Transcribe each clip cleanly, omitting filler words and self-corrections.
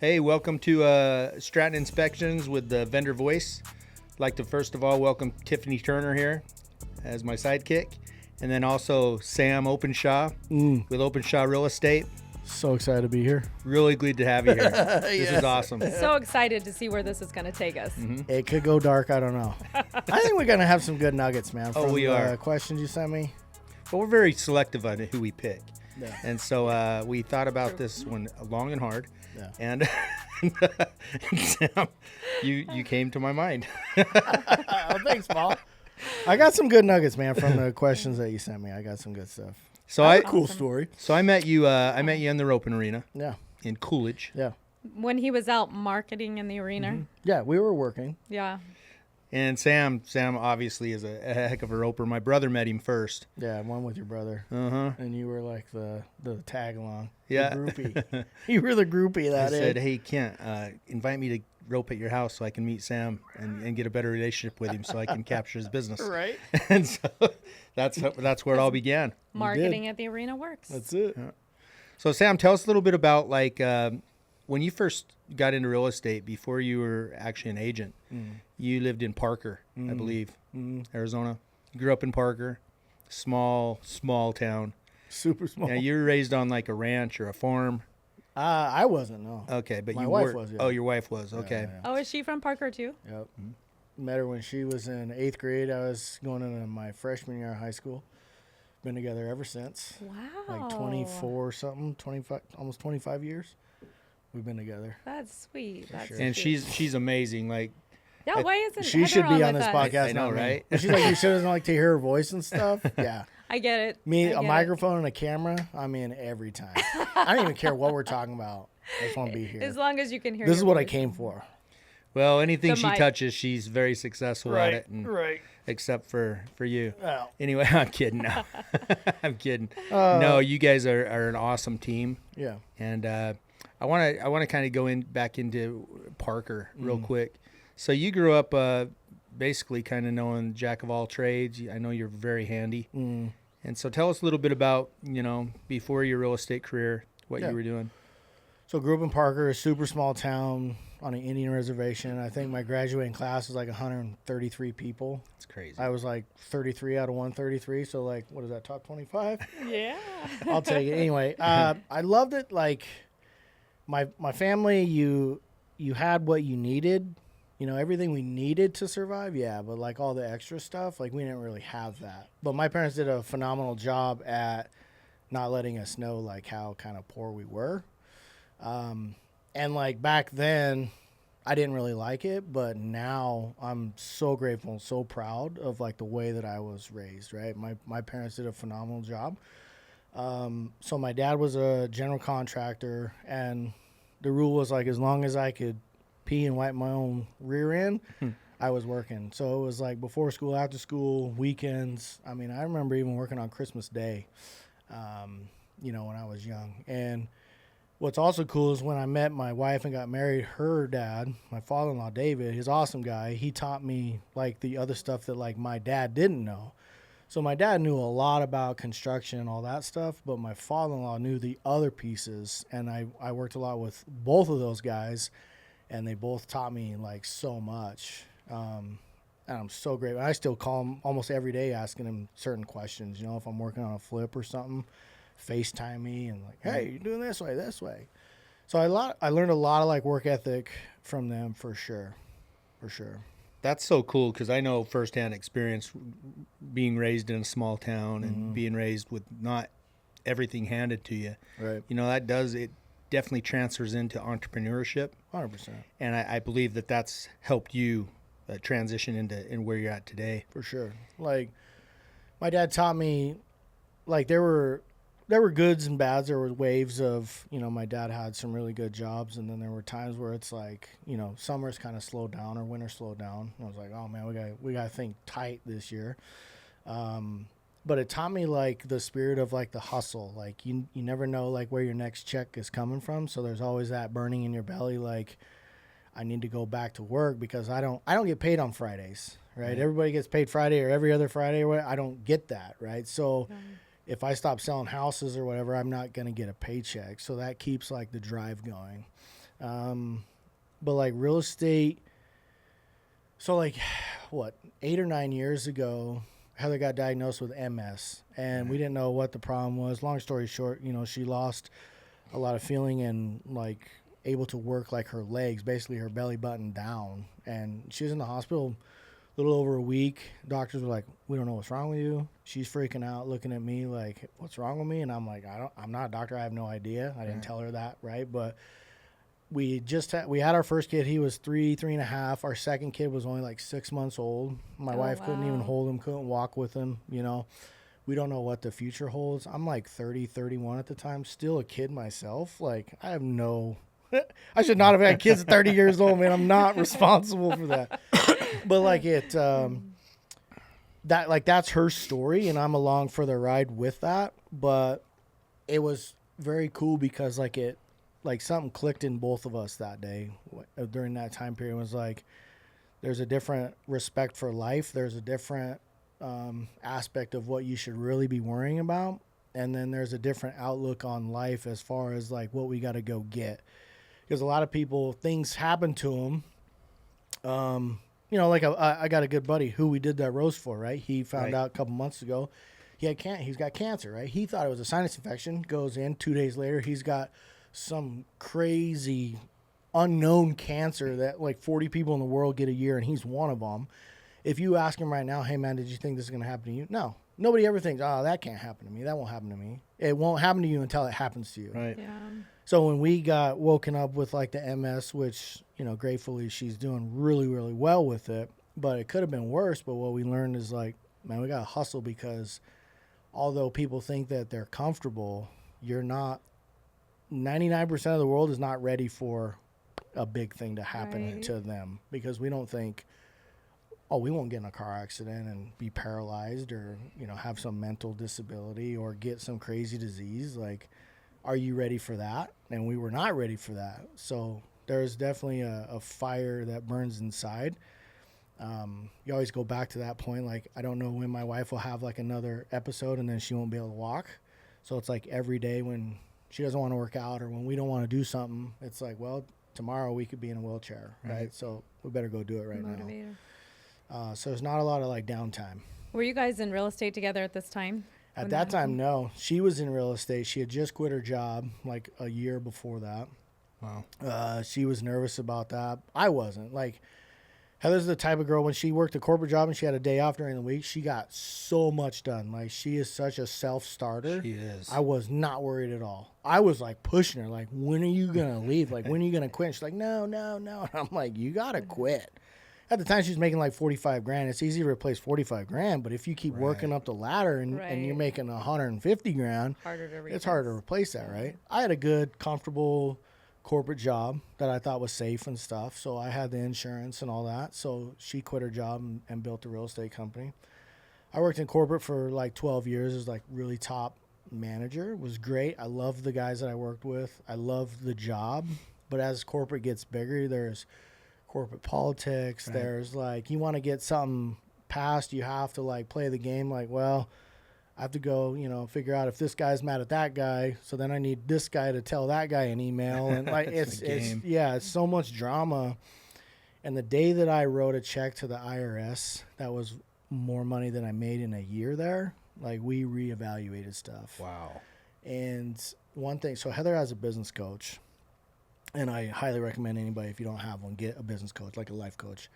Hey, welcome to Stratton Inspections with the Vendor Voice. I'd like to first of all welcome Tiffany Turner here as my sidekick, and then also Sam Openshaw with Openshaw Real Estate. So excited to be here. Really glad to have you here. This is awesome. So excited to see where this is going to take us. It could go dark. I don't know. I think we're going to have some good nuggets, man. From we are. Questions you sent me. But we're very selective on who we pick. Yeah. And so we thought about this one long and hard. Yeah. And Sam, you came to my mind. Oh, thanks, Paul. I got some good nuggets, man, from the questions that you sent me. I got some good stuff. So I Cool story. So I met you. I met you in the roping arena. Yeah. In Coolidge. Yeah. When he was out marketing in the arena. Yeah, we were working. Yeah. And Sam obviously is a heck of a roper. My brother met him first. Yeah, one with your brother. Uh-huh. And you were like the tag along. Yeah. The groupie. You were the groupie I that said, day. hey, Kent, invite me to rope at your house so I can meet Sam and get a better relationship with him so I can capture his business. Right. And so that's where it all began. Marketing at the arena works. That's it. So, Sam, tell us a little bit about, like, when you first got into real estate, before you were actually an agent, you lived in Parker, I believe, Arizona. You grew up in Parker, small town. Super small. Yeah, you were raised on, like, a ranch or a farm. I wasn't, no. Okay, but My you wife were. was, yeah. Oh, your wife was. Okay. Yeah. Oh, is she from Parker too? Yep. Met her when she was in 8th grade. I was going into my freshman year of high school. Been together ever since. Wow. Like 24 or something, 25, almost 25 years. We've been together. That's sweet. That's sure. And sweet. she's amazing. Like, Yeah, why isn't She Heather should be on with this us? podcast. I know, not me. right? She's like, you should like to hear her voice and stuff. Yeah. I get it. Me, I a get it. microphone and a camera, I'm in every time. I don't even care what we're talking about. I just want to be here. As long as you can hear This is your what I voice. came for. well, anything The she mic. touches, she's very successful at it. And, Right. except for you. Well, Anyway, I'm kidding. No. I'm kidding. No, you guys are an awesome team, yeah. and I want to kind of go back into Parker real quick. So you grew up basically kind of knowing jack of all trades. I know you're very handy, and so tell us a little bit about before your real estate career, what Yeah. you were doing. So grew up in Parker, a super small town on an Indian reservation. I think my graduating class was like 133 people. It's crazy. I was like 33 out of 133. So like, what is that, top 25? Yeah. I'll take it. Anyway, I loved it. Like my family, you had what you needed, everything we needed to survive. Yeah. But like all the extra stuff, like we didn't really have that. But my parents did a phenomenal job at not letting us know like how kind of poor we were. And like back then I didn't really like it, but now I'm so grateful and so proud of like the way that I was raised, right? My parents did a phenomenal job. So my dad was a general contractor, and the rule was like, as long as I could pee and wipe my own rear end, I was working. So it was like before school, after school, weekends. I mean, I remember even working on Christmas Day, when I was young. And what's also cool is when I met my wife and got married, her dad, my father-in-law, David, he's an awesome guy. He taught me like the other stuff that like my dad didn't know. So my dad knew a lot about construction and all that stuff, but my father-in-law knew the other pieces. And I worked a lot with both of those guys, and they both taught me like so much. And I'm so grateful. I still call him almost every day asking him certain questions, if I'm working on a flip or something. FaceTime me and like, hey, you're doing this way. So I learned a lot of like work ethic from them for sure. That's so cool because I know firsthand experience being raised in a small town and being raised with not everything handed to you. Right. It definitely transfers into entrepreneurship. 100%. And I believe that's helped you transition into where you're at today. For sure. Like my dad taught me, like there were goods and bads. There were waves of, my dad had some really good jobs. And then there were times where it's like, summer's kind of slowed down or winter slowed down. And I was like, oh man, we got to think tight this year. But it taught me like the spirit of like the hustle. Like you never know like where your next check is coming from. So there's always that burning in your belly. Like I need to go back to work because I don't get paid on Fridays, right? Everybody gets paid Friday or every other Friday. I don't get that. Right. So if I stop selling houses or whatever, I'm not going to get a paycheck. So that keeps like the drive going. But like real estate, so like what, 8 or 9 years ago, Heather got diagnosed with MS, and we didn't know what the problem was. Long story short, you know, she lost a lot of feeling and like able to work like her legs, basically her belly button down. And she was in the hospital a little over a week. Doctors were like, we don't know what's wrong with you. She's freaking out, looking at me like, what's wrong with me? And I'm like, I'm not a doctor. I have no idea. I didn't tell her that, right? But we had our first kid. He was 3.5. Our second kid was only like 6 months old. My wife couldn't even hold him, couldn't walk with him, you know. We don't know what the future holds. I'm like 30, 31 at the time, still a kid myself. Like, I have no, I should not have had kids at 30 years old, man. I'm not responsible for that. But like that's her story, and I'm along for the ride with that. But it was very cool because like something clicked in both of us that day during that time period. It was like, there's a different respect for life. There's a different aspect of what you should really be worrying about. And then there's a different outlook on life as far as like what we got to go get. Because a lot of people, things happen to them. You know, like I got a good buddy who we did that roast for, right? He found out a couple months ago he's got cancer, right? He thought it was a sinus infection, goes in 2 days later, he's got some crazy unknown cancer that like 40 people in the world get a year, and he's one of them. If you ask him right now, hey man, did you think this is going to happen to you? No. Nobody ever thinks, oh, that can't happen to me. That won't happen to me. It won't happen to you until it happens to you. Right. Yeah. So when we got woken up with like the MS, which, you know, gratefully she's doing really, really well with it, but it could have been worse. But what we learned is like, man, we got to hustle, because although people think that they're comfortable, you're not. 99% of the world is not ready for a big thing to happen to them, because we don't think, oh, we won't get in a car accident and be paralyzed, or, you know, have some mental disability or get some crazy disease. Like, are you ready for that? And we were not ready for that. So there's definitely a fire that burns inside. You always go back to that point. Like, I don't know when my wife will have like another episode and then she won't be able to walk. So it's like every day when she doesn't want to work out or when we don't want to do something, it's like, well, tomorrow we could be in a wheelchair, right? So we better go do it right now. So there's not a lot of like downtime. Were you guys in real estate together at this time? At that time, no. She was in real estate. She had just quit her job like a year before that. Wow. She was nervous about that. I wasn't. Like, Heather's the type of girl, when she worked a corporate job and she had a day off during the week, she got so much done. Like, she is such a self-starter. She is. I was not worried at all. I was like pushing her, like, when are you going to leave? Like, when are you going to quit? And she's like, no. And I'm like, you got to quit. At the time, she was making like 45 grand. It's easy to replace 45 grand, but if you keep working up the ladder and you're making 150 grand, it's harder to replace that, right? I had a good, comfortable corporate job that I thought was safe and stuff. So I had the insurance and all that. So she quit her job and built a real estate company. I worked in corporate for like 12 years as like really top manager. It was great. I loved the guys that I worked with. I loved the job. But as corporate gets bigger, there's corporate politics. Right. There's like, you want to get something passed, you have to like play the game like, well, I have to go, you know, figure out if this guy's mad at that guy. So then I need this guy to tell that guy an email. And like, it's so much drama. And the day that I wrote a check to the IRS, that was more money than I made in a year there. Like, we reevaluated stuff. Wow. And one thing, so Heather has a business coach, and I highly recommend anybody, if you don't have one, get a business coach, like a life coach.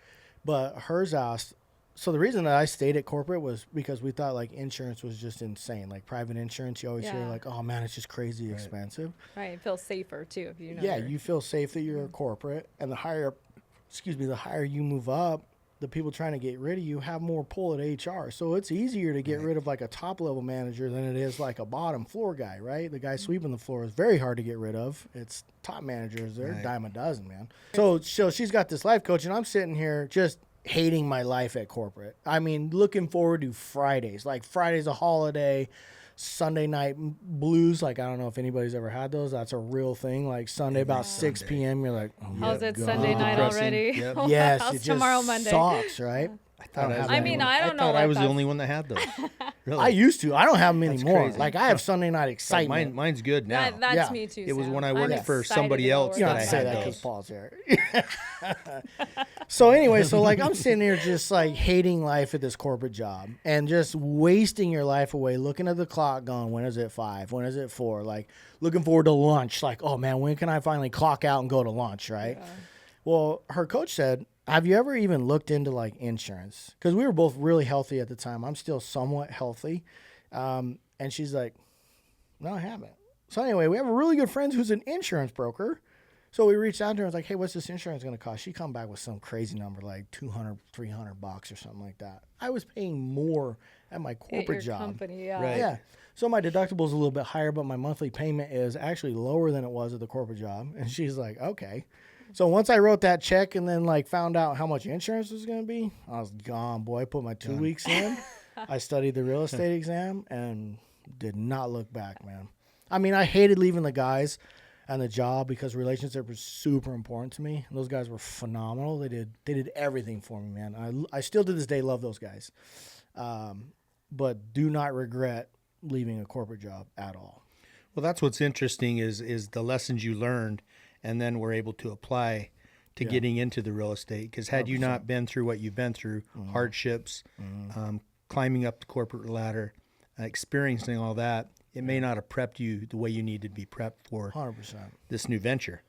But hers asked, so the reason that I stayed at corporate was because we thought like insurance was just insane. Like private insurance, you always hear like, oh man, it's just crazy expensive. Right, it feels safer too if you know. Yeah, you feel safe that you're a corporate, and the higher you move up, the people trying to get rid of you have more pull at HR. So it's easier to get rid of like a top level manager than it is like a bottom floor guy, right? The guy sweeping the floor is very hard to get rid of. It's top managers, they're a dime a dozen, man. So she's got this life coach, and I'm sitting here just hating my life at corporate. I mean, looking forward to Fridays. Like, Friday's a holiday. Sunday night blues, like, I don't know if anybody's ever had those. That's a real thing. Like, Sunday about 6 p.m., you're like, oh, how's it Sunday night already? Yes, How's it just tomorrow Monday? sucks, right? I mean, I don't know. I thought I was the that's- only one that had those. Really? I used to. I don't have them That's anymore. crazy. Like I have Sunday night Like, excitement. mine's good now. That's Yeah. me too. It was Sam. when I I'm worked for excited somebody to go else work You don't that have I to say had that those. because Paul's here. So anyway, so like I'm sitting here just like hating life at this corporate job and just wasting your life away, looking at the clock, going, when is it 5? When is it 4? Like looking forward to lunch. Like, oh man, when can I finally clock out and go to lunch? Right. Yeah. Well, her coach said, have you ever even looked into like insurance? Because we were both really healthy at the time. I'm still somewhat healthy. And she's like, no, I haven't. So anyway, we have a really good friend who's an insurance broker. So we reached out to her and was like, hey, what's this insurance going to cost? She come back with some crazy number, like $200, $300 or something like that. I was paying more at my At corporate your job. company, yeah. Right. Yeah. So my deductible is a little bit higher, but my monthly payment is actually lower than it was at the corporate job. And she's like, okay. So once I wrote that check and then like found out how much insurance was going to be, I was gone, boy. I put my 2 weeks in. I studied the real estate exam and did not look back, man. I mean, I hated leaving the guys and the job because relationships were super important to me. And those guys were phenomenal. They did everything for me, man. I still to this day love those guys. But do not regret leaving a corporate job at all. Well, that's what's interesting is the lessons you learned and then were able to apply to getting into the real estate. Because had you not been through what you've been through, hardships, climbing up the corporate ladder, experiencing all that, it may not have prepped you the way you need to be prepped for 100%. this new venture.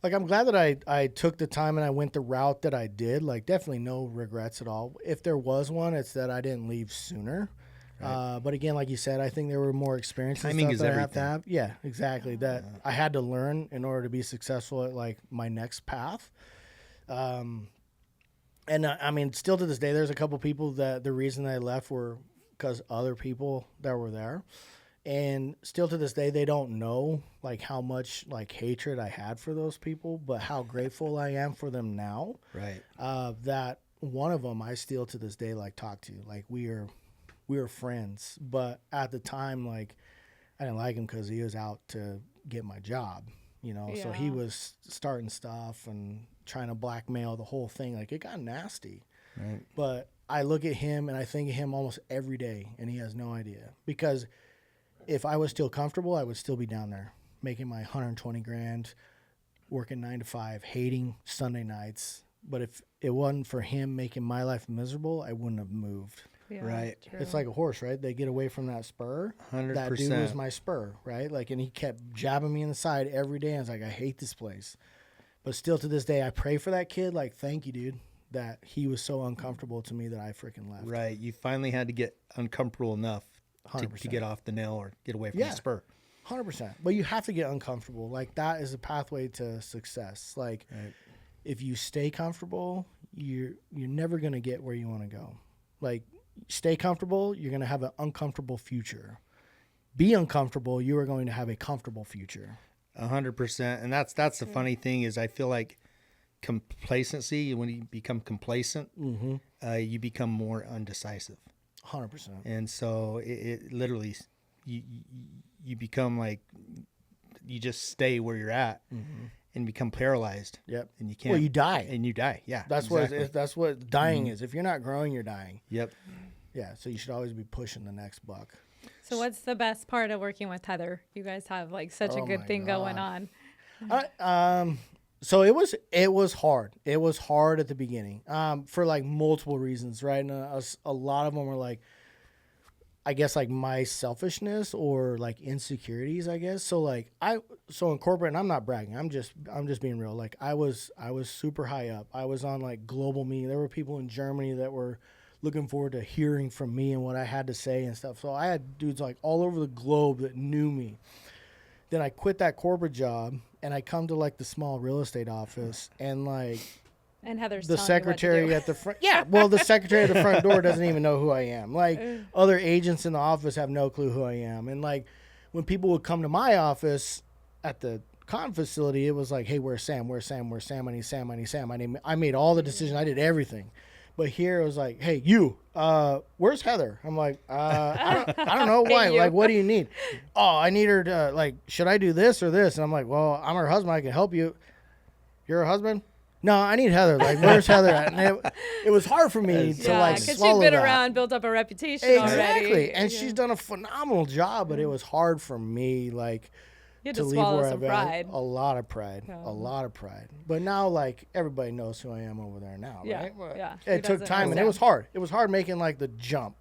Like, I'm glad that I took the time and I went the route that I did. Like, definitely no regrets at all. If there was one, it's that I didn't leave sooner. Right. But again, like you said, I think there were more experiences Timing stuff is that I everything. have to have. Yeah, exactly. That I had to learn in order to be successful at like my next path. And I mean, still to this day, there's a couple people that the reason I left were because other people that were there. And still to this day, they don't know like how much like hatred I had for those people, but how grateful I am for them now. Right. That one of them I still to this day like talk to. Like we were friends, but at the time, like I didn't like him because he was out to get my job, you know. So he Yeah. was starting stuff and trying to blackmail the whole thing. Like it got nasty. Right. But I look at him and I think of him almost every day, and he has no idea. Because if I was still comfortable, I would still be down there making my 120 grand, working 9 to 5, hating Sunday nights. But if it wasn't for him making my life miserable, I wouldn't have moved. Yeah, Right. true. It's like a horse, right? They get away from that spur. That dude 100%. was my spur, right? Like, and he kept jabbing me in the side every day. I was like, I hate this place. But still to this day, I pray for that kid. Like, thank you, dude, that he was so uncomfortable to me that I freaking left. Right. You finally had to get uncomfortable enough to 100%. get off the nail or get away from Yeah. the spur. 100%. But you have to get uncomfortable. Like, that is a pathway to success. Like, Right. if you stay comfortable, you're never going to get where you want to go. Like, stay comfortable, you're going to have an uncomfortable future. Be uncomfortable, you are going to have a comfortable future. 100%. And that's the funny thing is I feel like complacency, when you become complacent, you become more undecisive. 100%. And so it literally, you become like, you just stay where you're at and become paralyzed. Yep. And you can't. Well, you die. And you die. Yeah. That's exactly. that's what dying is. If you're not growing, you're dying. Yep. Yeah, so you should always be pushing the next buck. So what's the best part of working with Heather? You guys have like such a Oh good my thing going God. on. So it was hard. It was hard at the beginning, for like multiple reasons, right? And a lot of them were like, I guess like my selfishness or like insecurities, I guess. So like so in corporate, and I'm not bragging. I'm just being real. Like I was super high up. I was on like global meeting. There were people in Germany that were looking forward to hearing from me and what I had to say and stuff. So I had dudes like all over the globe that knew me. Then I quit that corporate job and I come to like the small real estate office and like And Heather's the telling you what to secretary do. at the front. Yeah, well, the secretary at the front door doesn't even know who I am. Like other agents in the office have no clue who I am. And like when people would come to my office at the con facility, it was like, hey, where's Sam? Where's Sam? Where's Sam? I need Sam. I need Sam. I made all the decisions. I did everything. But here it was like, hey, you, where's Heather? I'm like, I don't know why. Hey, you. Like, what do you need? Oh, I need her to, like, should I do this or this? And I'm like, well, I'm her husband. I can help you. You're her husband? No, I need Heather. Like, where's Heather at? And it was hard for me to like because swallow she's been that. around, built up a reputation Exactly, already. and she's done a phenomenal job. But it was hard for me, like, You had to to leave swallow where some I've been. pride. A lot of pride, Yeah. a lot of pride. But now, like, everybody knows who I am over there now, Yeah, right? But yeah. Who It took doesn't time, and it understand? was hard. It was hard making like the jump.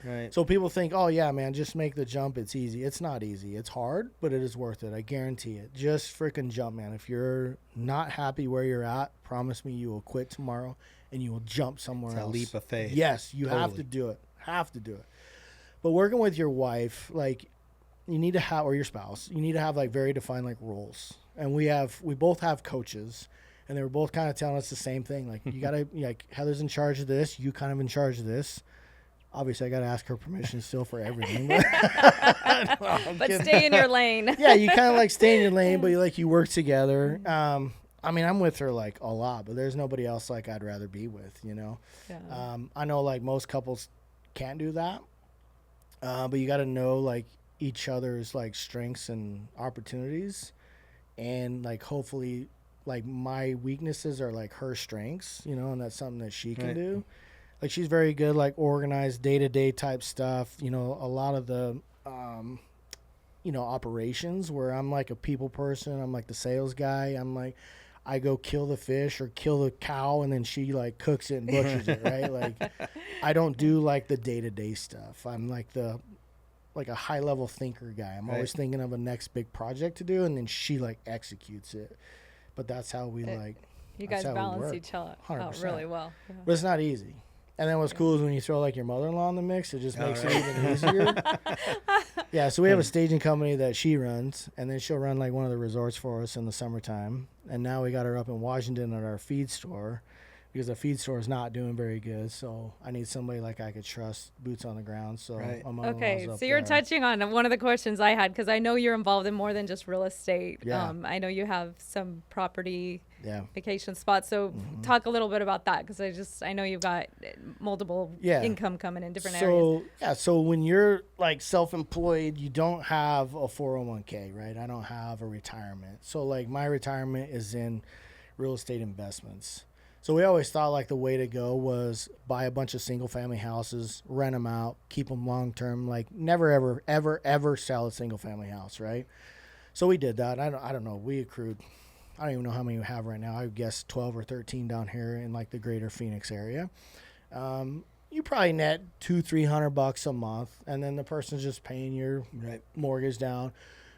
Right. So people think, oh yeah, man, just make the jump. It's easy. It's not easy. It's hard, but it is worth it. I guarantee it. Just freaking jump, man. If you're not happy where you're at, promise me you will quit tomorrow and you will jump somewhere It's a else. leap of faith. Yes, you have Totally. to do it. Have to do it. But working with your wife, like, you need to have, or your spouse, you need to have like very defined like roles. And we both have coaches, and they were both kind of telling us the same thing. Like, you gotta, like, Heather's in charge of this, you kind of in charge of this. Obviously, I got to ask her permission still for everything. But, no, I'm But kidding. stay in your lane. Yeah, you kind of like stay in your lane, but you work together. I mean, I'm with her like a lot, but there's nobody else like I'd rather be with, you know. Yeah. I know like most couples can't do that, but you got to know like each other's like strengths and opportunities, and like hopefully like my weaknesses are like her strengths, you know, and that's something that she can Right. do. Like, she's very good, like, organized day-to-day type stuff. You know, a lot of the, you know, operations where I'm, like, a people person. I'm, like, the sales guy. I'm, like, I go kill the fish or kill the cow, and then she, like, cooks it and butchers it, right? Like, I don't do, like, the day-to-day stuff. I'm, like, a high-level thinker guy. I'm always thinking of a next big project to do, and then she, like, executes it. But that's how we, like, You that's guys how we balance work. each other out 100%. really well. Yeah. But it's not easy. And then what's cool is when you throw like your mother-in-law in the mix, it just makes it even easier. Yeah, so we have a staging company that she runs, and then she'll run like one of the resorts for us in the summertime. And now we got her up in Washington at our feed store because the feed store is not doing very good. So I need somebody like I could trust, boots on the ground. So Right. my mother-in-law's Okay, up so you're there. touching on one of the questions I had because I know you're involved in more than just real estate. Yeah. I know you have some property Yeah. vacation spots. So talk a little bit about that because I know you've got multiple Yeah. income coming in different areas. So when you're like self-employed, you don't have a 401k, right? I don't have a retirement. So like my retirement is in real estate investments. So we always thought like the way to go was buy a bunch of single family houses, rent them out, keep them long term, like never ever ever ever sell a single family house, right? So we did that. I don't know. We accrued, I don't even know how many we have right now. I would guess 12 or 13 down here in like the greater Phoenix area. You probably net $200-300 a month, and then the person's just paying your mortgage down.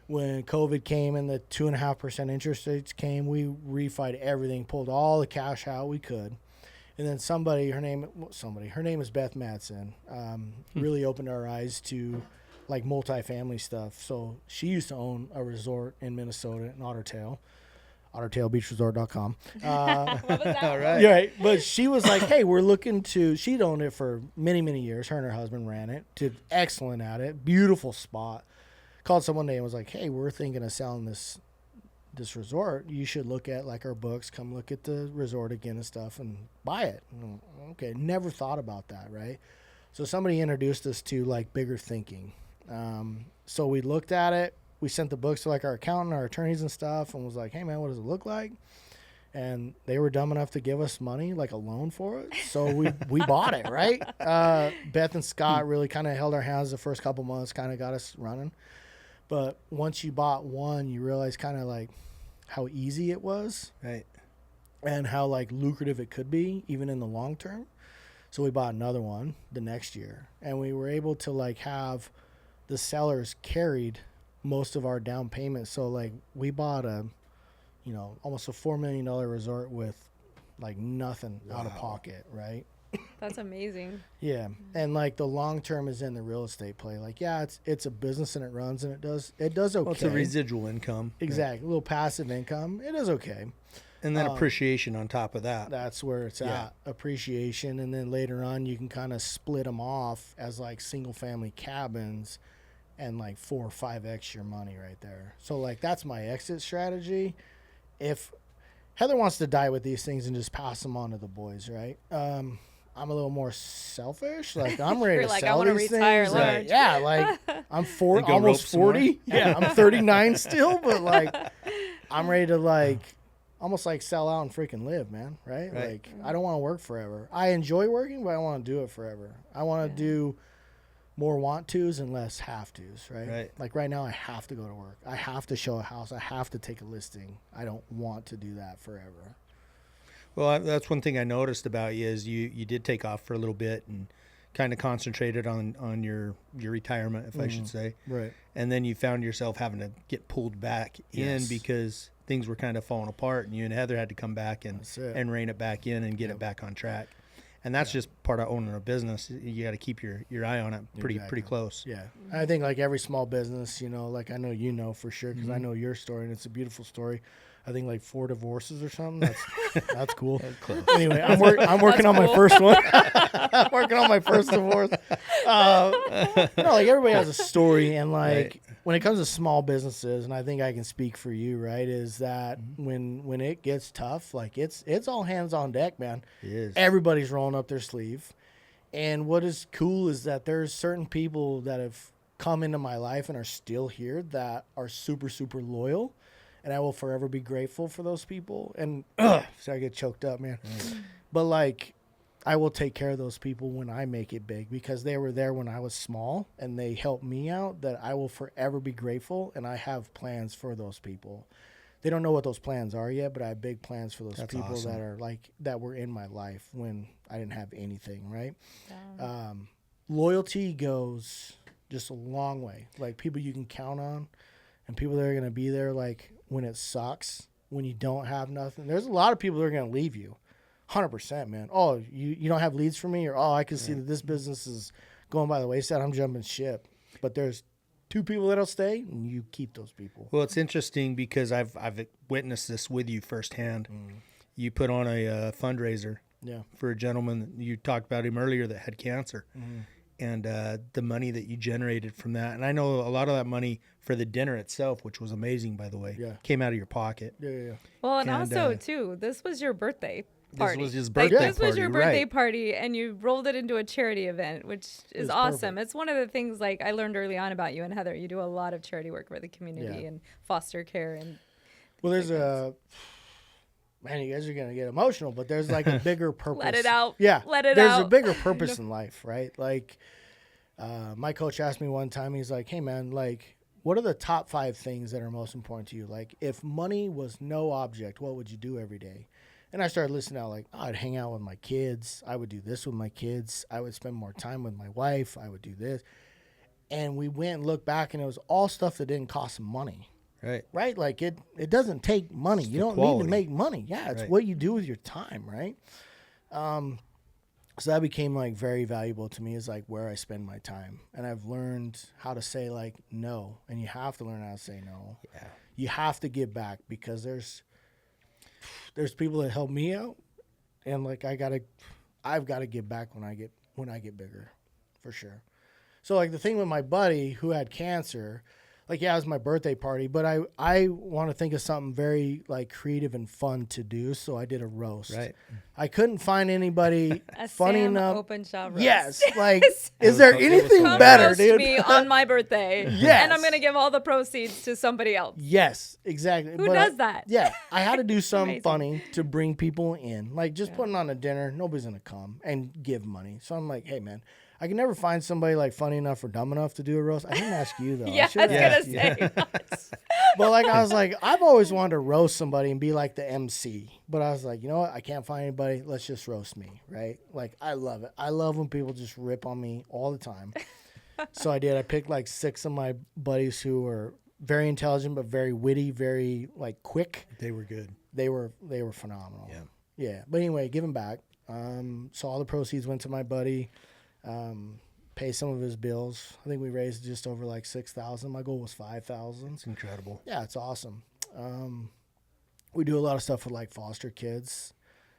When COVID came and the 2.5% interest rates came, we refied everything, pulled all the cash out we could. And then her name is Beth Madsen, really opened our eyes to like multifamily stuff. So she used to own a resort in Minnesota in OttertailBeachResort.com. What was that? All right. Yeah, right. But she was like, hey, she'd owned it for many, many years. Her and her husband ran it, did excellent at it. Beautiful spot. Called someone one day and was like, hey, we're thinking of selling this resort. You should look at like our books, come look at the resort again and stuff and buy it. And I'm, okay, never thought about that, right? So somebody introduced us to like bigger thinking. So we looked at it. We sent the books to like our accountant, our attorneys and stuff, and was like, hey man, what does it look like? And they were dumb enough to give us money, like a loan for it. So we bought it, right? Beth and Scott really kind of held our hands the first couple months, kind of got us running. But once you bought one, you realize kind of like how easy it was. Right. And how like lucrative it could be, even in the long term. So we bought another one the next year. And we were able to like have the sellers carried most of our down payment. So like we bought almost a $4 million resort with like nothing out of pocket, right? That's amazing. Yeah. And like the long term is in the real estate play. Like, yeah, it's a business and it runs and it does okay. Well, it's a residual income. Exactly. A little passive income. It is okay. And then appreciation on top of that. That's where it's at. Appreciation. And then later on you can kind of split them off as like single family cabins and like 4 or 5x your money right there. So like that's my exit strategy. If Heather wants to die with these things and just pass them on to the boys, right? I'm a little more selfish. Like I'm ready You're to like, I sell wanna these retire things. large. Yeah, like I'm go almost rope some more. 40. Yeah, I'm 39 still, but like I'm ready to like almost like sell out and freaking live, man. Right? Right. Like I don't want to work forever. I enjoy working, but I want to do it forever. I want to do more want tos and less have tos, right? Right. Like right now I have to go to work. I have to show a house. I have to take a listing. I don't want to do that forever. Well, that's one thing I noticed about you is you did take off for a little bit and kind of concentrated on your retirement, if I should say. Right. And then you found yourself having to get pulled back in because things were kind of falling apart, and you and Heather had to come back and rein it back in and get it back on track. And that's just part of owning a business. You got to keep your eye on it pretty close. Yeah. I think like every small business, you know, like I know you know for sure because I know your story, and it's a beautiful story. I think like 4 divorces or something. That's cool. That's close. Anyway, I'm working on my first one. I'm working on my first divorce. Like everybody has a story, and like when it comes to small businesses, and I think I can speak for you, right? Is that when it gets tough, like it's all hands on deck, man. It is. Everybody's rolling up their sleeve, and what is cool is that there's certain people that have come into my life and are still here that are super super loyal. And I will forever be grateful for those people. And so I get choked up, man. But like, I will take care of those people when I make it big because they were there when I was small and they helped me out. That I will forever be grateful. And I have plans for those people. They don't know what those plans are yet, but I have big plans for those people that are like that were in my life when I didn't have anything. Right? Yeah. Loyalty goes just a long way. Like people you can count on, and people that are going to be there. Like. When it sucks, when you don't have nothing. There's a lot of people that are going to leave you. 100%, man. Oh, you don't have leads for me? Or, oh, I can see that this business is going by the wayside. I'm jumping ship. But there's 2 people that'll stay, and you keep those people. Well, it's interesting because I've witnessed this with you firsthand. You put on a fundraiser for a gentleman. You talked about him earlier that had cancer. And the money that you generated from that. And I know a lot of that money for the dinner itself, which was amazing, by the way, came out of your pocket. Yeah. Well, and also, too, this was your birthday party. This was his birthday party. This was your birthday party, and you rolled it into a charity event, which is awesome. Perfect. It's one of the things, like, I learned early on about you and Heather. You do a lot of charity work for the community and foster care. And well, there's man, you guys are going to get emotional, but there's like a bigger purpose. Let it out. Yeah. Let it out. There's a bigger purpose in life, right? Like, my coach asked me one time, he's like, hey, man, like, what are the top 5 things that are most important to you? Like, if money was no object, what would you do every day? And I started listening out like, oh, I'd hang out with my kids. I would do this with my kids. I would spend more time with my wife. I would do this. And we went and looked back, and it was all stuff that didn't cost money. Right? Like, it doesn't take money. You don't need to make money. Yeah, it's what you do with your time, right? So that became, like, very valuable to me is, like, where I spend my time. And I've learned how to say, like, no. And you have to learn how to say no. Yeah. You have to give back because there's people that help me out. And, like, I've got to give back when I get bigger, for sure. So, like, the thing with my buddy who had cancer, like, yeah, it was my birthday party, but I want to think of something very, like, creative and fun to do, so I did a roast. Right. I couldn't find anybody funny Sam enough. Openshaw roast. Yes. Like, is there anything better, roast dude? me on my birthday. Yes. And I'm going to give all the proceeds to somebody else. Yes, exactly. Who does that? Yeah. I had to do something funny to bring people in. Like, just putting on a dinner, nobody's going to come and give money. So I'm like, hey, man. I can never find somebody like funny enough or dumb enough to do a roast. I didn't ask you though. Yeah, I was gonna say. But like I was like, I've always wanted to roast somebody and be like the MC. But I was like, you know what? I can't find anybody. Let's just roast me, right? Like I love it. I love when people just rip on me all the time. So I did. I picked like 6 of my buddies who were very intelligent but very witty, very like quick. They were good. They were phenomenal. Yeah. Yeah. But anyway, giving back. So all the proceeds went to my buddy. Pay some of his bills. I think we raised just over like $6,000. My goal was $5,000. It's incredible. Yeah, it's awesome. We do a lot of stuff with like foster kids.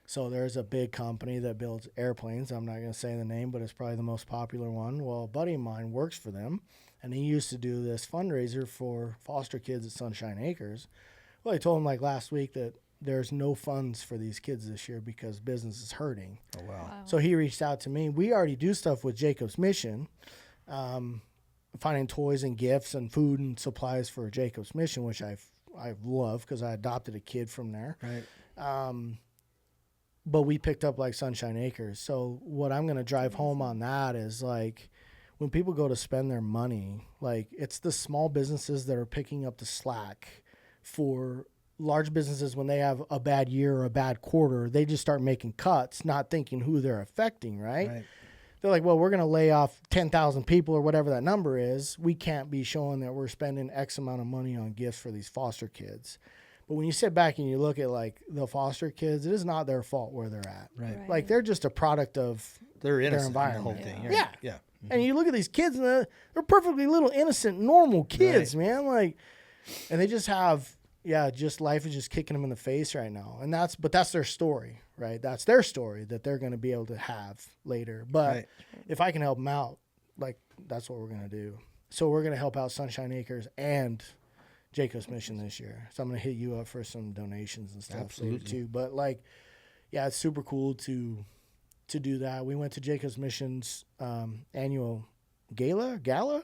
So there's a big company that builds airplanes. I'm not going to say the name, but it's probably the most popular one. Well, a buddy of mine works for them, and he used to do this fundraiser for foster kids at Sunshine Acres. Well, I told him like last week that there's no funds for these kids this year because business is hurting. Oh, wow. So he reached out to me. We already do stuff with Jacob's Mission, finding toys and gifts and food and supplies for Jacob's Mission, which I've I love because I adopted a kid from there. Right. But we picked up like Sunshine Acres. So what I'm going to drive home on that is like when people go to spend their money, like it's the small businesses that are picking up the slack for large businesses. When they have a bad year or a bad quarter, they just start making cuts, not thinking who they're affecting, right? They're like, well, we're going to lay off 10,000 people or whatever that number is. We can't be showing that we're spending X amount of money on gifts for these foster kids. But when you sit back and you look at like the foster kids, it is not their fault where they're at. Right. Like they're just a product of Their environment. The whole thing. Yeah. Yeah. And you look at these kids and they're perfectly little innocent, normal kids, man. Like, and they just have, just life is just kicking them in the face right now. And that's their story, right? That's their story that they're going to be able to have later. But if I can help them out, like that's what we're going to do. So we're going to help out Sunshine Acres and Jacob's Mission this year. So I'm going to hit you up for some donations and stuff later too. But like, it's super cool to do that. We went to Jacob's Mission's annual gala.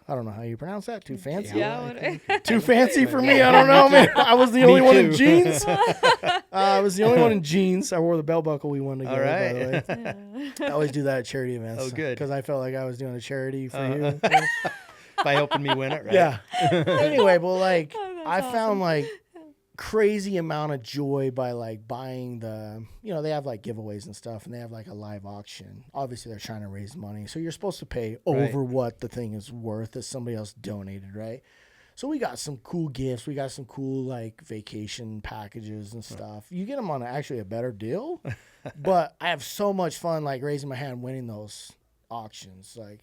I don't know how you pronounce that. Too fancy? Yeah. Too fancy for me. I don't know, man. I was the only one in jeans. I was the only one in jeans. I wore the belt buckle we won together, by the way. I always do that at charity events. Oh, good. Because I felt like I was doing a charity for you. By helping me win it, right? Yeah. Anyway, but like I awesome. found like crazy amount of joy by like buying they have like giveaways and stuff, and they have like a live auction. Obviously they're trying to raise money, so you're supposed to pay over what the thing is worth that somebody else donated, right? So we got some cool gifts. We got some cool like vacation packages and stuff. You get them on actually a better deal, but I have so much fun like raising my hand winning those auctions. Like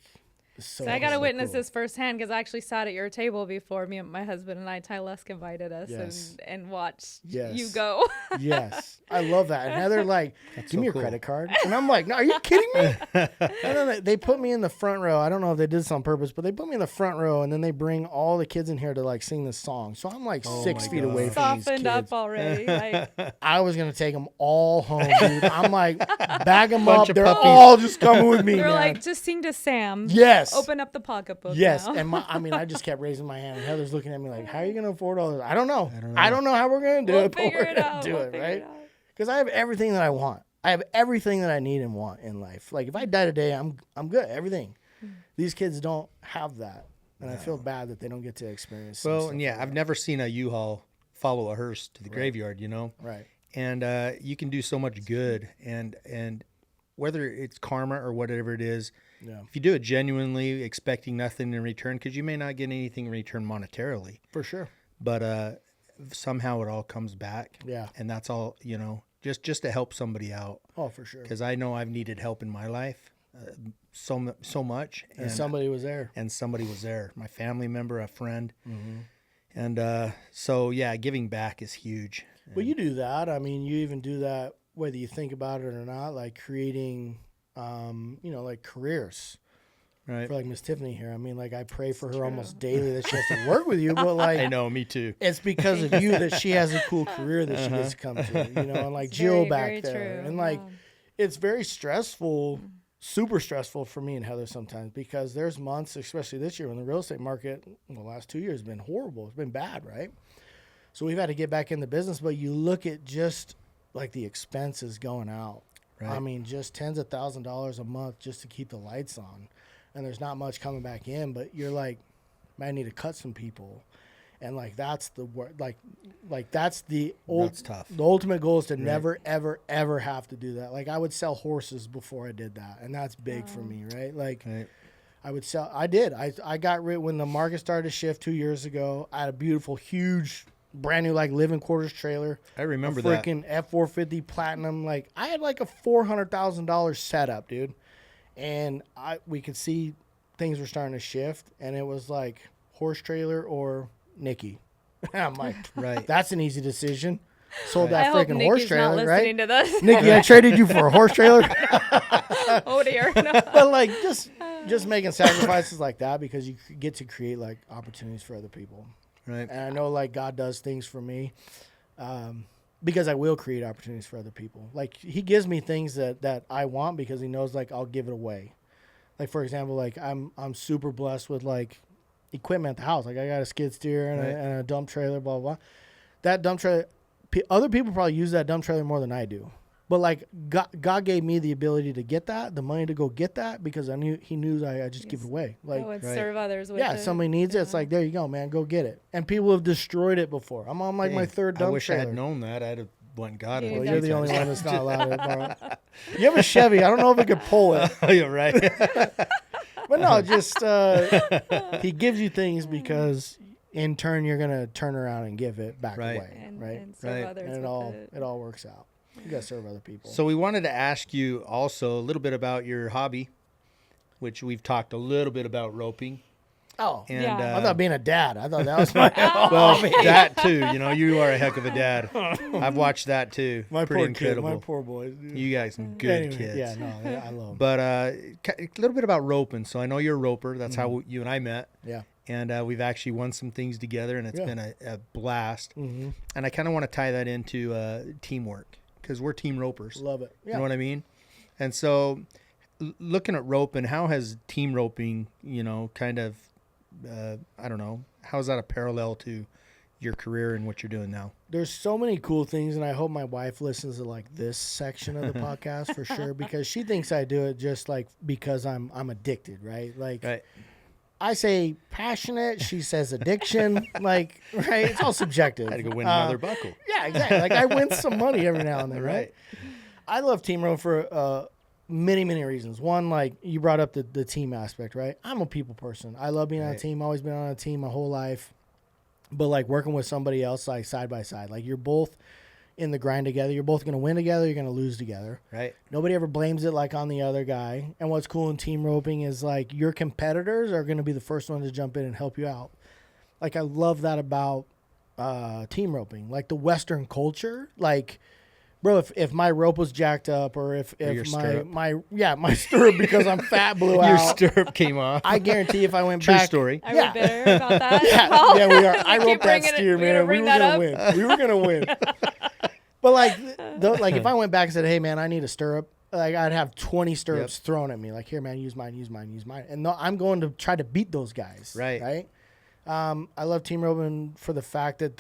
So I got to witness this firsthand because I actually sat at your table before my husband and I, Ty Lusk, invited us and watched you go. Yes. I love that. And Heather like, give me your credit card. And I'm like, no, are you kidding me? And then they put me in the front row. I don't know if they did this on purpose, but they put me in the front row, and then they bring all the kids in here to like sing this song. So I'm like 6 feet away from these kids. Softened up already. Like, I was going to take them all home, dude. I'm like, bag them Bunch up. of They're puppies. all just coming with me, you're man. like, just sing to Sam. Yes. Open up the pocketbook. Yes. now. And I just kept raising my hand, and Heather's looking at me like, how are you going to afford all this? I don't know. I don't know how we're going to do We'll it, but figure we're it going out. to do We'll it, figure right? it out. Because I have everything that I want. I have everything that I need and want in life. Like if I die today, I'm good. Everything. These kids don't have that, and I feel bad that they don't get to experience. some Well, stuff and yeah, like I've that. never seen a U-Haul follow a hearse to the graveyard, you know? Right. And you can do so much good, and whether it's karma or whatever it is, if you do it genuinely, expecting nothing in return, because you may not get anything in return monetarily, For sure. but somehow it all comes back. Yeah. And that's all, just to help somebody out, Oh, for sure. because I know I've needed help in my life so much, And somebody was there. and somebody was there, my family member, a friend, Mm-hmm. and so yeah, giving back is huge. Well, you do that. I mean, you even do that whether you think about it or not, like creating, like careers. Right. For like Miss Tiffany here. I mean, like I pray for her almost daily that she has to work with you, but like I know, me too. it's because of you that she has a cool career that she gets to come to, and like It's Jill very, back very there. true. And like Wow. it's very stressful, super stressful for me and Heather sometimes because there's months, especially this year when the real estate market, the last 2 years has been horrible. It's been bad, right? So we've had to get back in the business, but you look at just like the expenses going out. Right. I mean, just tens of $1,000s a month just to keep the lights on. And there's not much coming back in, but you're like, man, I need to cut some people. And like, that's the word, like that's That's tough. The ultimate goal is to never, ever, ever have to do that. Like I would sell horses before I did that. And that's big for me, right? Like Right. I did. I got rid when the market started to shift 2 years ago. I had a beautiful, huge, brand new, like living quarters trailer. I remember a that. freaking F450 Platinum. Like I had like a $400,000 setup, dude. And we could see things were starting to shift, and it was like horse trailer or Nikki. I'm like, Right. that's an easy decision. Sold I that hope freaking Nikki's horse not trailer, right? listening to this. Nikki, I traded you for a horse trailer. Oh dear. No. But like just making sacrifices like that because you get to create like opportunities for other people. Right. And I know like God does things for me. Because I will create opportunities for other people. Like he gives me things that I want because he knows like I'll give it away. Like for example, like I'm super blessed with like equipment at the house. Like I got a skid steer and, Right. and a dump trailer, blah, blah, blah. that dump trailer, other people probably use that dump trailer more than I do. But like God gave me the ability to get that, the money to go get that, because He knew I just give it away. Like, and serve others with yeah, it. somebody needs it. It's like, there you go, man, go get it. And people have destroyed it before. I'm on like my third dump trailer. I had known that. I'd have went and got it. Well, you're the only one that's not allowed to borrow. You have a Chevy. I don't know if it could pull it. Oh, you're right. But no, just He gives you things because in turn you're gonna turn around and give it back away, right? And serve others And with it all works out. You gotta serve other people. So we wanted to ask you also a little bit about your hobby, which we've talked a little bit about roping. Oh, And Yeah. I thought being a dad. I thought that was my well, that too. You know, you are a heck of a dad. I've watched that too. my Pretty poor incredible. kid, my poor boys. Dude. You guys some good Anyway, kids. Yeah, no, I love them. But a little bit about roping. So I know you're a roper. That's how you and I met. Yeah. And we've actually won some things together, and it's been a blast. Mm-hmm. And I kind of want to tie that into teamwork, because we're team ropers. Love it. Yeah. You know what I mean? And so looking at roping, how has team roping, kind of, I don't know, how is that a parallel to your career and what you're doing now? There's so many cool things, and I hope my wife listens to like this section of the podcast for sure, because she thinks I do it just like because I'm addicted, right? Like Right. I say passionate, she says addiction, like, right? It's all subjective. I had to go win another buckle. Yeah, exactly. Like I win some money every now and then, right? I love team rope for many, many reasons. One, like you brought up the team aspect, right? I'm a people person. I love being on a team. Always been on a team my whole life. But like working with somebody else, like side by side, like you're both in the grind together. You're both going to win together. You're going to lose together. Right. Nobody ever blames it like on the other guy. And what's cool in team roping is like your competitors are going to be the first one to jump in and help you out. Like I love that about team roping, like the Western culture. Like, bro, if my rope was jacked up, or if my stirrup because I'm fat blew out, Your stirrup came off. I guarantee if I went True back, story. Are we bitter about that? yeah, we are. I Keep roped that bringing it- steer, you're man. gonna We bring were that gonna up? win. We were gonna win. But like if I went back and said, "Hey, man, I need a stirrup," like I'd have 20 stirrups thrown at me. Like, here, man, use mine. And no, I'm going to try to beat those guys. Right. I love team roping for the fact that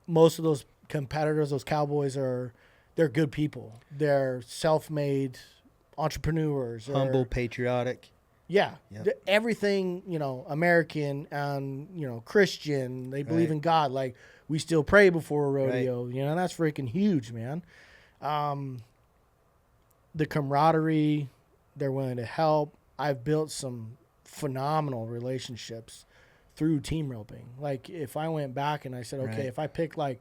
most of those competitors, those cowboys, they're good people. They're self-made entrepreneurs. Humble, patriotic. Yeah. Yep. Everything, American and, Christian. They believe in God. Like, we still pray before a rodeo. Right. That's freaking huge, man. The camaraderie, they're willing to help. I've built some phenomenal relationships through team roping. Like, if I went back and I said, okay, if I pick, like,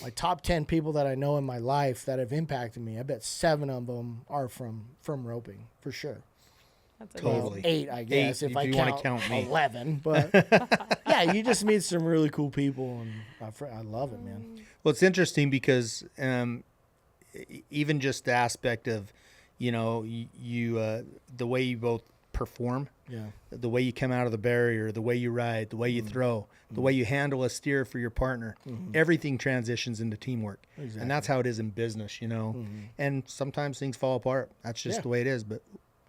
my top 10 people that I know in my life that have impacted me, I bet 7 of them are from roping, for sure. That's Totally. 8, I guess, if I you count, want to count me. 11. But yeah, you just meet some really cool people, and I love it, man. Well, it's interesting because even just the aspect of, you the way you both perform, the way you come out of the barrier, the way you ride, the way you throw, the way you handle a steer for your partner, everything transitions into teamwork. Exactly. And that's how it is in business, And sometimes things fall apart. That's just the way it is. But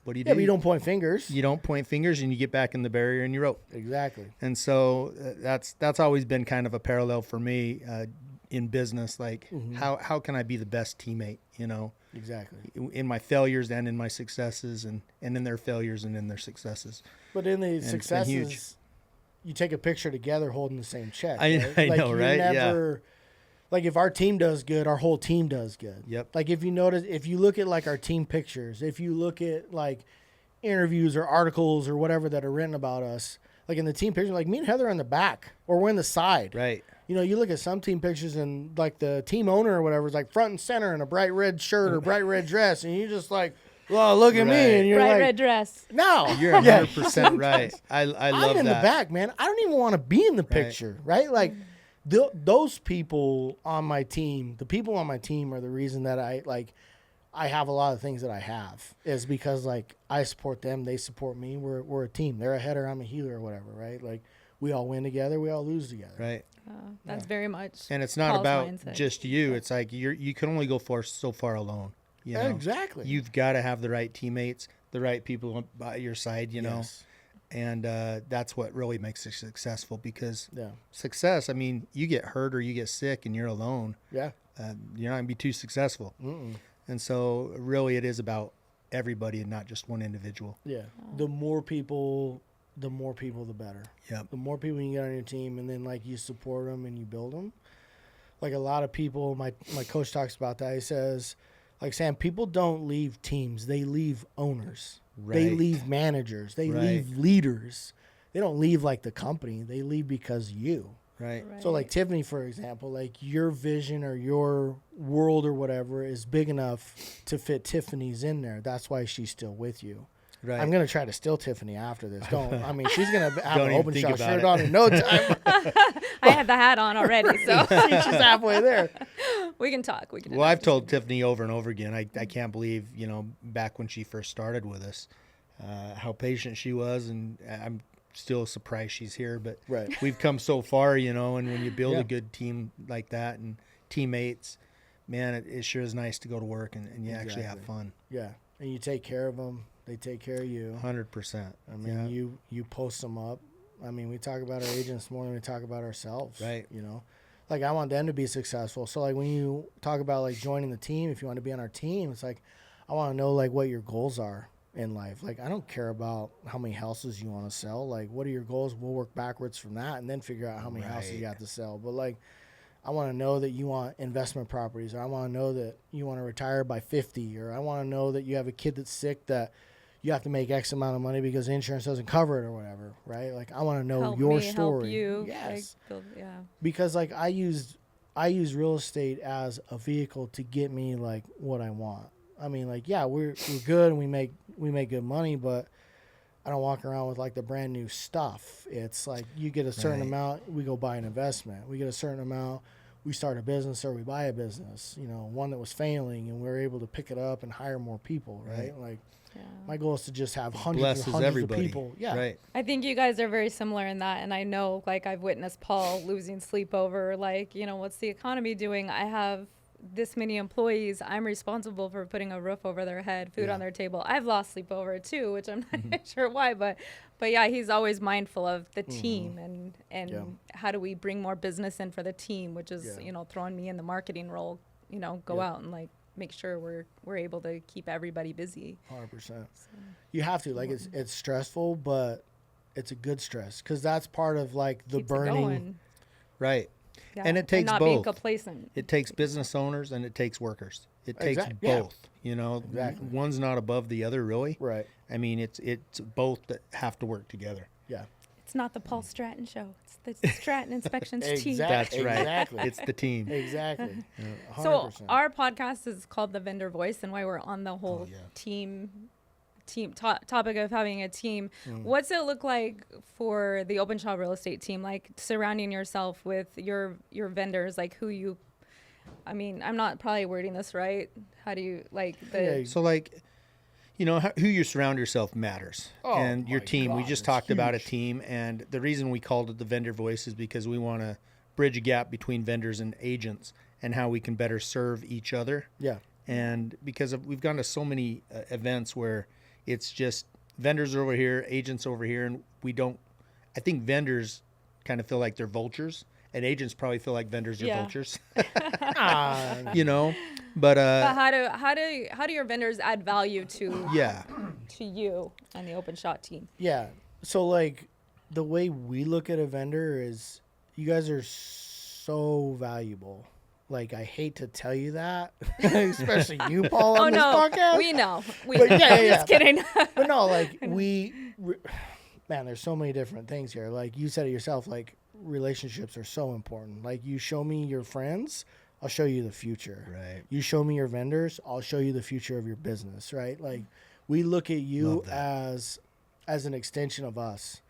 what do you do? Yeah, but you don't point fingers. You don't point fingers, and you get back in the barrier and you rope. Exactly. And so that's always been kind of a parallel for me in business. Like, how can I be the best teammate, Exactly. in my failures and in my successes, and in their failures and in their successes. But in the And successes, you take a picture together holding the same check. I know, right? Never, like, if our team does good, our whole team does good. Yep. Like, if you notice, if you look at, like, our team pictures, if you look at, like, interviews or articles or whatever that are written about us, like, in the team picture, like, me and Heather are in the back, or we're in the side. Right. You look at some team pictures and, like, the team owner or whatever is, like, front and center in a bright red shirt or bright red dress, and you're just like, well, look at me, and you're bright like, red dress. no. You're 100% right. I love that. I'm in the back, man. I don't even want to be in the picture, right? Like, those people on my team, the people on my team are the reason that I have a lot of things that I have, is because, like, I support them, they support me. We're a team. They're a header, I'm a healer, or whatever, right? Like, we all win together, we all lose together. Right. That's very much. And it's not Paul's about mindset. just you. It's like you can only go so far alone. Exactly. You've got to have the right teammates, the right people by your side, Yes. And that's what really makes it successful, because Yeah. success, I mean, you get hurt or you get sick and you're alone, Yeah. you're not going to be too successful. Mm-mm. And so really it is about everybody and not just one individual. Yeah. The more people, the better. Yep. The more people you get on your team, and then like you support them and you build them. Like a lot of people, my coach talks about that. He says, like, Sam, people don't leave teams. They leave owners. Right. They leave managers. They leave leaders. They don't leave like the company. They leave because you. Right. So like Tiffany, for example, like your vision or your world or whatever is big enough to fit Tiffany's in there. That's why she's still with you. Right. I'm going to try to steal Tiffany after this. I mean, she's going to have Don't an even Openshaw think about shirt it. on in no time. I had the hat on already, so She's halfway there. we can talk. Well, I've told Tiffany over and over again, I can't believe, back when she first started with us, how patient she was, and I'm still surprised she's here, but Right. we've come so far, and when you build Yeah. a good team like that and teammates, man, it sure is nice to go to work and you actually have fun. Yeah. And you take care of them. They take care of you. 100%. I mean, you post them up. I mean, we talk about our agents more than we talk about ourselves. Right. Like I want them to be successful. So like when you talk about like joining the team, if you want to be on our team, it's like I want to know like what your goals are in life. Like I don't care about how many houses you want to sell. Like what are your goals? We'll work backwards from that and then figure out how many houses you got to sell. But like I want to know that you want investment properties, or I want to know that you want to retire by 50, or I want to know that you have a kid that's sick that you have to make X amount of money because insurance doesn't cover it or whatever, right? Like I want to know your story. Help you. Yes. Yeah. Because like I use real estate as a vehicle to get me like what I want. I mean, like, yeah, we're good and we make good money, but I don't walk around with like the brand new stuff. It's like you get a certain amount, we go buy an investment. We get a certain amount, we start a business or we buy a business, one that was failing, and we're able to pick it up and hire more people, right? Like my goal is to just have hundreds of people. Yeah. Right. I think you guys are very similar in that, and I know, like, I've witnessed Paul losing sleep over, like, what's the economy doing? I have this many employees. I'm responsible for putting a roof over their head, food on their table. I've lost sleep over it too, which I'm not sure why, but yeah, he's always mindful of the team and how do we bring more business in for the team, which is throwing me in the marketing role. Go out and like make sure we're able to keep everybody busy. 100%. So. You have to, like, it's stressful, but it's a good stress because that's part of like the Keeps it burning. going. Right. Yeah. And it takes not both. being complacent. It takes business owners and it takes workers. It takes both. Exactly. One's not above the other, really. Right. I mean, it's both that have to work together. Yeah. It's not the Paul Stratton show. It's the Stratton Inspections team. That's right. Exactly. It's the team. Exactly. 100%. So our podcast is called The Vendor Voice, and why we're on the whole team topic of having a team. What's it look like for the Openshaw real estate team, like surrounding yourself with your vendors, like who you, I mean, I'm not probably wording this right. How do you like the So like, who you surround yourself matters. And your team, we just talked about a team, and the reason we called it the Vendor Voice is because we want to bridge a gap between vendors and agents and how we can better serve each other. Yeah. And because we've gone to so many events where it's just vendors over here, agents over here, and I think vendors kind of feel like they're vultures, and agents probably feel like vendors are vultures. But how do your vendors add value to you and the Openshaw team? Yeah. So like the way we look at a vendor is you guys are so valuable. Like, I hate to tell you that, especially you, Paul, on this podcast. We know. Just kidding. But no, like, man, there's so many different things here. Like, you said it yourself, like, relationships are so important. Like, you show me your friends, I'll show you the future. Right. You show me your vendors, I'll show you the future of your business, right? Like, we look at you as an extension of us.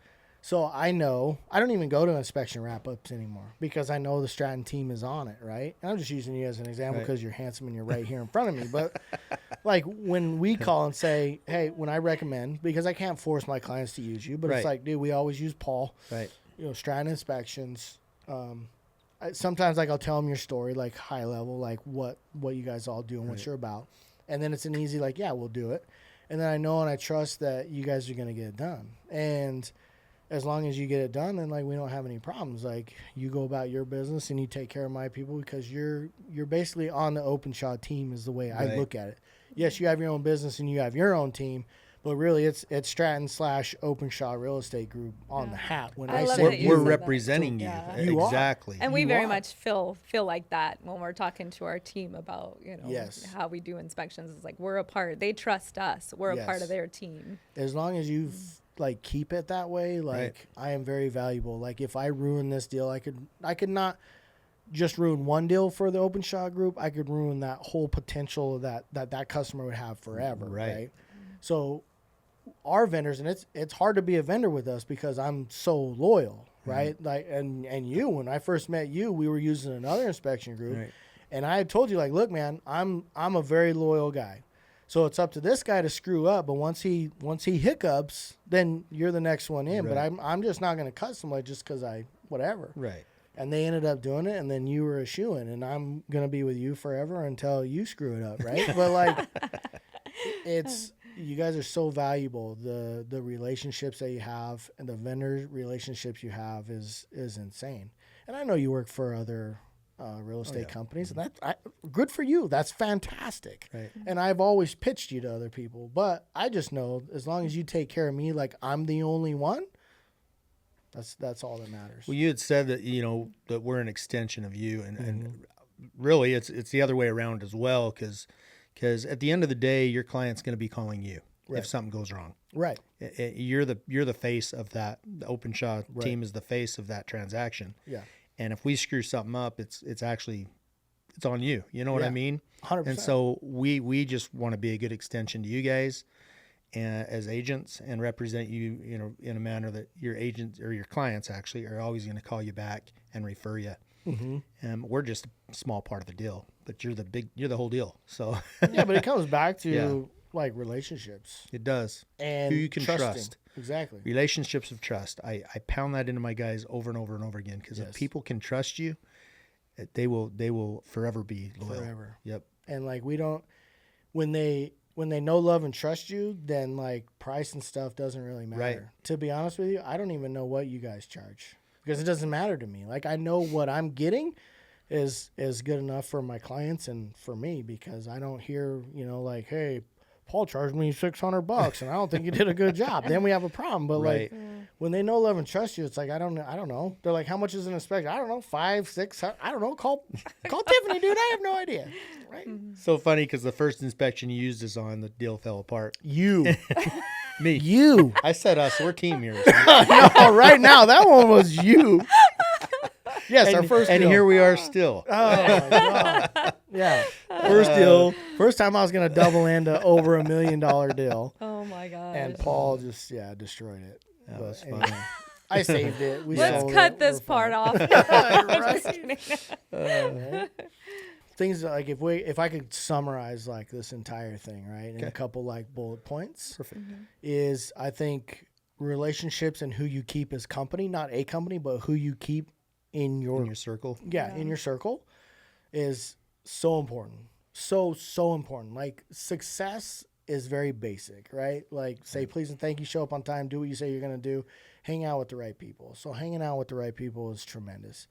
So I know I don't even go to inspection wrap-ups anymore because I know the Stratton team is on it, right? And I'm just using you as an example because you're handsome and you're right here in front of me. But like when we call and say, hey, when I recommend, because I can't force my clients to use you, but it's like, dude, we always use Paul. Right. Stratton Inspections. Sometimes like I'll tell them your story, like high level, like what you guys all do and what you're about. And then it's an easy like, yeah, we'll do it. And then I know and I trust that you guys are going to get it done. And as long as you get it done, then like we don't have any problems. Like you go about your business and you take care of my people because you're basically on the Openshaw team is the way I look at it. Yes, you have your own business and you have your own team, but really it's Stratton / Openshaw Real Estate Group on the hat. When I say we're representing you, You exactly, and we very much feel like that when we're talking to our team about how we do inspections. It's like we're a part. They trust us. We're a part of their team. As long as you like keep it that way, like I am very valuable. Like if I ruin this deal, I could not just ruin one deal for the Openshaw Group. I could ruin that whole potential that customer would have forever. Right. So our vendors, and it's hard to be a vendor with us because I'm so loyal, right? Like and you, when I first met you, we were using another inspection group, and I had told you like, look, man, I'm a very loyal guy. So it's up to this guy to screw up, but once he hiccups, then you're the next one in. But I'm just not going to cut somebody just because whatever. Right. And they ended up doing it, and then you were a shoo-in, and I'm going to be with you forever until you screw it up, right? But like, you guys are so valuable. The relationships that you have and the vendor relationships you have is insane. And I know you work for other real estate companies, and good for you. That's fantastic. Right. And I've always pitched you to other people, but I just know as long as you take care of me, like I'm the only one. That's all that matters. Well, you had said that that we're an extension of you, and really it's the other way around as well, because at the end of the day, your client's going to be calling you if something goes wrong. Right. You're the face of that. The Openshaw team is the face of that transaction. Yeah. And if we screw something up, it's on you. You know what I mean? 100%. And so we just want to be a good extension to you guys, as agents, and represent you, in a manner that your agents or your clients actually are always going to call you back and refer you. Mm-hmm. We're just a small part of the deal, but you're the whole deal. So yeah, but it comes back to like relationships. It does. And who you can trust. Exactly. Relationships of trust. I pound that into my guys over and over and over again, because if people can trust you, they will forever be loyal. Forever. Yep. And like when they know, love, and trust you, then like price and stuff doesn't really matter. Right. To be honest with you, I don't even know what you guys charge, because it doesn't matter to me. Like I know what I'm getting is good enough for my clients and for me, because I don't hear, like, hey, Paul charged me $600 and I don't think you did a good job. Then we have a problem. But like when they know, love, and trust you, it's like, I don't know. They're like, how much is an inspection? I don't know, 5, 6, I don't know. Call Tiffany, dude. I have no idea. Right. So funny, because the first inspection you used us on, the deal fell apart. You. Me. You. I said us. We're team here. No, right now that one was you. Yes, our first deal. And here we are still. Oh, my God. Yeah. First deal. First time I was going to double into over $1 million deal. Oh, my God. And Paul just, destroyed it. That was funny. I saved it. Let's cut this part off. Things like if I could summarize like this entire thing, right, in a couple like bullet points. Perfect. Is I think relationships and who you keep as company, not a company, but who you keep in your circle. Yeah, in your circle is so important. So important. Like success is very basic, right? Like say please and thank you, show up on time, do what you say you're going to do, hang out with the right people. So hanging out with the right people is tremendous.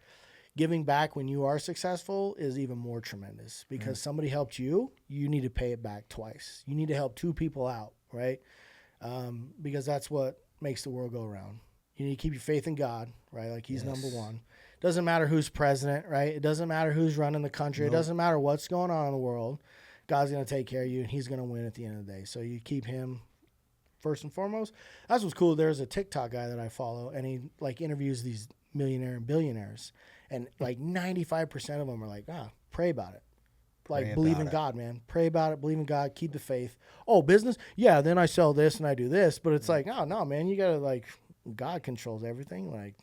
Giving back when you are successful is even more tremendous, because somebody helped you, you need to pay it back twice. You need to help 2 people out, right? Because that's what makes the world go around. You need to keep your faith in God, right? Like he's number one. Doesn't matter who's president, right? It doesn't matter who's running the country. Nope. It doesn't matter what's going on in the world. God's going to take care of you, and he's going to win at the end of the day. So you keep him first and foremost. That's what's cool. There's a TikTok guy that I follow, and he like interviews these millionaire and billionaires, and like 95% of them are like, pray about it. Like, believe in God, man. Pray about it. Believe in God. Keep the faith. Oh, business? Yeah, then I sell this and I do this. But it's like, oh, no, man. You got to, like, God controls everything. Like,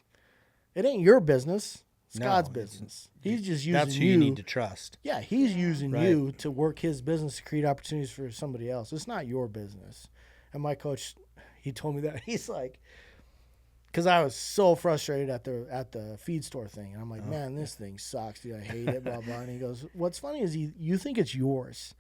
it ain't your business. It's God's business. He's just using you. That's who you need to trust. Yeah, he's using you to work his business to create opportunities for somebody else. It's not your business. And my coach, he told me that. He's like, because I was so frustrated at the feed store thing. And I'm like, man, this thing sucks, dude. I hate it, blah, blah. And he goes, what's funny is you think it's yours.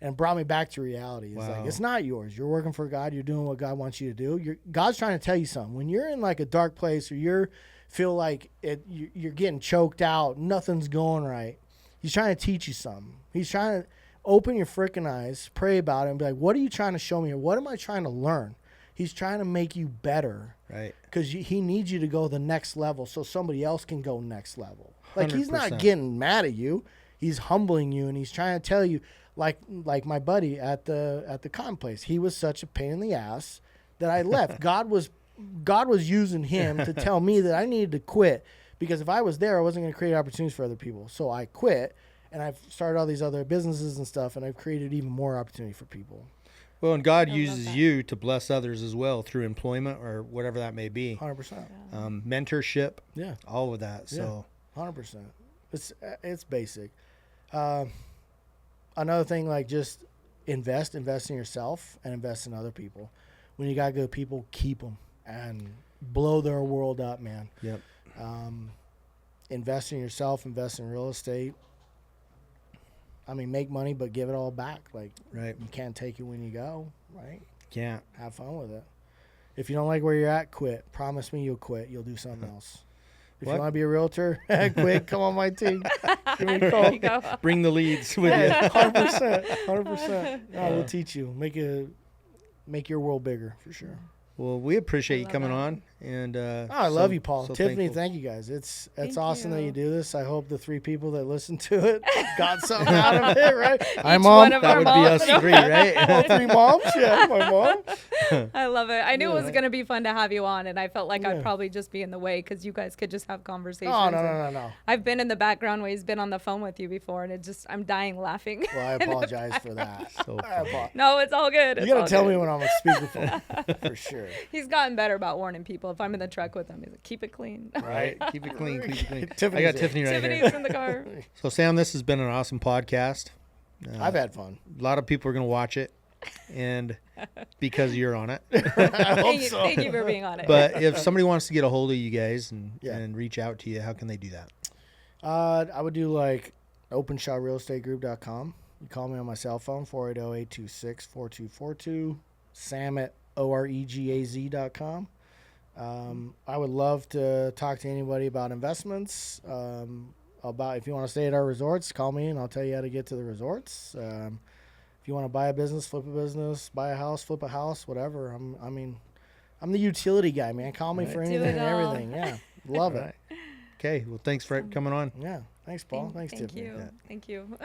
and brought me back to reality. It's like, Wow. it's not yours. You're working for God. You're doing what God wants you to do. God's trying to tell you something. When you're in like a dark place or feel like you're getting choked out, nothing's going right, he's trying to teach you something. He's trying to open your freaking eyes, pray about it, and be like, what are you trying to show me? Or what am I trying to learn? He's trying to make you better. Right. Because he needs you to go the next level so somebody else can go next level. Like, he's not 100%. getting mad at you. He's humbling you, and he's trying to tell you, like my buddy at the con place. He was such a pain in the ass that I left. God was using him to tell me that I needed to quit, because if I was there, I wasn't going to create opportunities for other people. So I quit, and I've started all these other businesses and stuff, and I've created even more opportunity for people. Well, and God I love uses that. you to bless others as well through employment or whatever that may be. 100%. Mentorship, Yeah. all of that. So 100%. It's basic. Another thing, like, just invest in yourself and invest in other people. When you got good people, keep them and blow their world up, man. yep. Invest in yourself, invest in real estate. I mean, make money, but give it all back. Like, Right. you can't take it when you go, right? Can't. Have fun with it. If you don't like where you're at, quit. Promise me you'll quit. You'll do something else. If What? you want to be a realtor, quit. Come on my team. Give me a There call. you go. Bring the leads with you. 100%. 100%. No, we'll teach you. Make your world bigger for sure. Well, we appreciate I you love coming that. on, and I love you, Paul. so Tiffany, thankful. thank you guys. It's Thank awesome that you. you do this. I hope the 3 people that listen to it got something out of it, right? Hi, Each Mom. one of That our would be moms. us 3, right? All 3 moms? Yeah, my mom. I love it. I knew it was Yeah. going to be fun to have you on, and I felt like Yeah. I'd probably just be in the way because you guys could just have conversations. Oh, and no. I've been in the background when he's been on the phone with you before, and I'm dying laughing. Well, I apologize for that. So I funny. No, it's all good. You It's got to all tell good. me when I'm on speakerphone, for sure. He's gotten better about warning people. If I'm in the truck with him, he's like, keep it clean. Right. Keep it clean. Keep it clean. Tiffany's I got in. Tiffany right Tiffany's here. in the car. So, Sam, this has been an awesome podcast. I've had fun. A lot of people are going to watch it, and because you're on it. I hope Thank you, so. thank you for being on it. But if somebody wants to get a hold of you guys Yeah. and reach out to you, how can they do that? I would do like OpenshawRealEstateGroup.com. You call me on my cell phone, 480-826-4242. Sam at OREGAZ.com. I would love to talk to anybody about investments. About if you want to stay at our resorts, call me and I'll tell you how to get to the resorts. If you want to buy a business, flip a business, buy a house, flip a house, whatever. I'm the utility guy, man. Call me Right. for Do anything it and all. everything. Yeah, love it. Right. Okay. Well, thanks for coming on. Yeah, thanks, Paul. Thanks, Thank Tiffany. you. Yeah. Thank you.